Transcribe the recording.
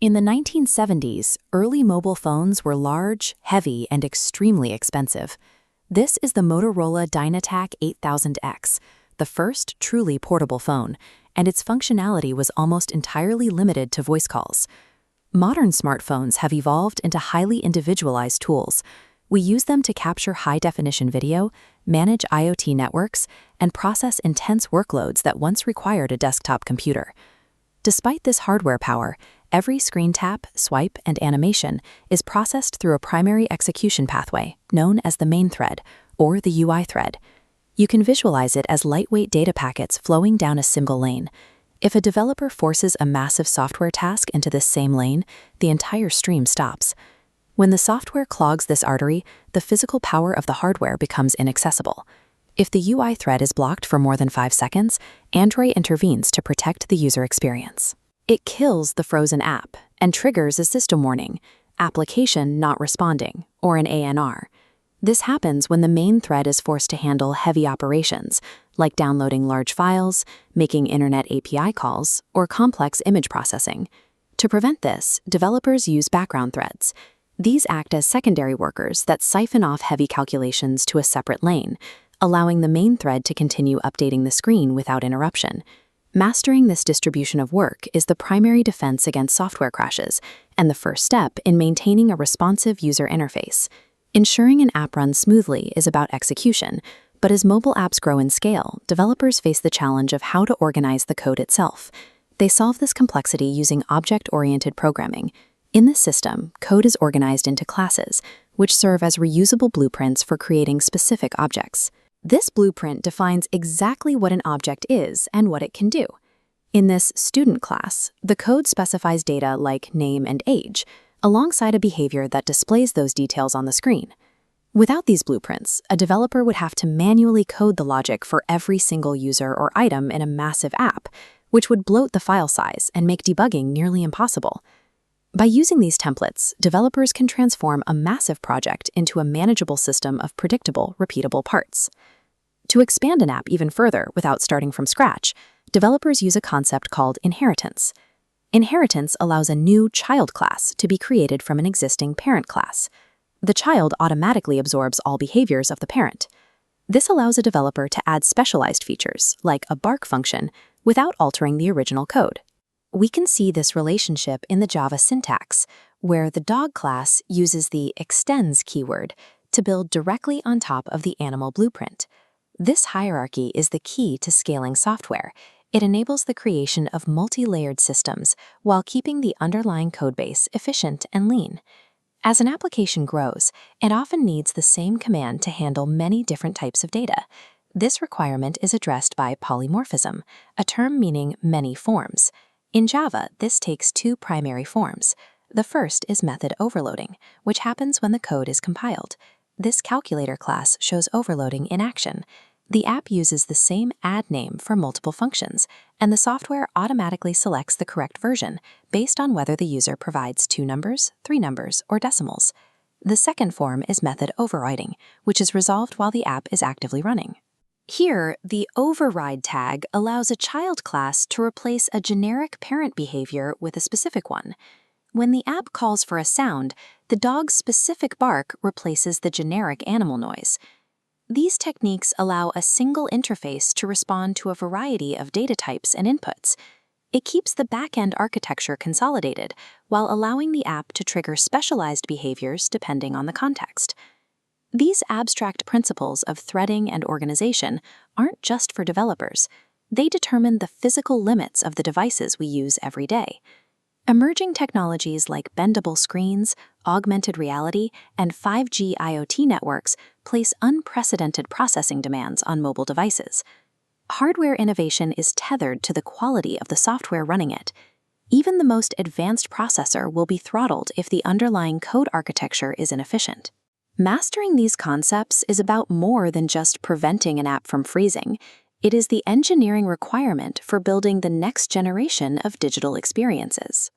In the 1970s, early mobile phones were large, heavy, and extremely expensive. This is the Motorola Dynatac 8000X, the first truly portable phone, and its functionality was almost entirely limited to voice calls. Modern smartphones have evolved into highly individualized tools. We use them to capture high-definition video, manage IoT networks, and process intense workloads that once required a desktop computer. Despite this hardware power, every screen tap, swipe, and animation is processed through a primary execution pathway, known as the main thread, or the UI thread. You can visualize it as lightweight data packets flowing down a single lane. If a developer forces a massive software task into this same lane, the entire stream stops. When the software clogs this artery, the physical power of the hardware becomes inaccessible. If the UI thread is blocked for more than 5 seconds, Android intervenes to protect the user experience. It kills the frozen app and triggers a system warning, application not responding, or an ANR. This happens when the main thread is forced to handle heavy operations, like downloading large files, making internet API calls, or complex image processing. To prevent this, developers use background threads. These act as secondary workers that siphon off heavy calculations to a separate lane, allowing the main thread to continue updating the screen without interruption. Mastering this distribution of work is the primary defense against software crashes and the first step in maintaining a responsive user interface. Ensuring an app runs smoothly is about execution, but as mobile apps grow in scale, developers face the challenge of how to organize the code itself. They solve this complexity using object-oriented programming. In this system, code is organized into classes, which serve as reusable blueprints for creating specific objects. This blueprint defines exactly what an object is and what it can do. In this student class, the code specifies data like name and age, alongside a behavior that displays those details on the screen. Without these blueprints, a developer would have to manually code the logic for every single user or item in a massive app, which would bloat the file size and make debugging nearly impossible. By using these templates, developers can transform a massive project into a manageable system of predictable, repeatable parts. To expand an app even further without starting from scratch, developers use a concept called inheritance. Inheritance allows a new child class to be created from an existing parent class. The child automatically absorbs all behaviors of the parent. This allows a developer to add specialized features, like a bark function, without altering the original code. We can see this relationship in the Java syntax, where the dog class uses the extends keyword to build directly on top of the animal blueprint. This hierarchy is the key to scaling software. It enables the creation of multi-layered systems while keeping the underlying codebase efficient and lean. As an application grows, it often needs the same command to handle many different types of data. This requirement is addressed by polymorphism, a term meaning many forms. In Java, this takes 2 primary forms. The first is method overloading, which happens when the code is compiled. This calculator class shows overloading in action. The app uses the same add name for multiple functions, and the software automatically selects the correct version based on whether the user provides 2 numbers, 3 numbers, or decimals. The second form is method overriding, which is resolved while the app is actively running. Here, the override tag allows a child class to replace a generic parent behavior with a specific one. When the app calls for a sound, the dog's specific bark replaces the generic animal noise. These techniques allow a single interface to respond to a variety of data types and inputs. It keeps the back-end architecture consolidated while allowing the app to trigger specialized behaviors depending on the context. These abstract principles of threading and organization aren't just for developers. They determine the physical limits of the devices we use every day. Emerging technologies like bendable screens, augmented reality, and 5G IoT networks place unprecedented processing demands on mobile devices. Hardware innovation is tethered to the quality of the software running it. Even the most advanced processor will be throttled if the underlying code architecture is inefficient. Mastering these concepts is about more than just preventing an app from freezing. It is the engineering requirement for building the next generation of digital experiences.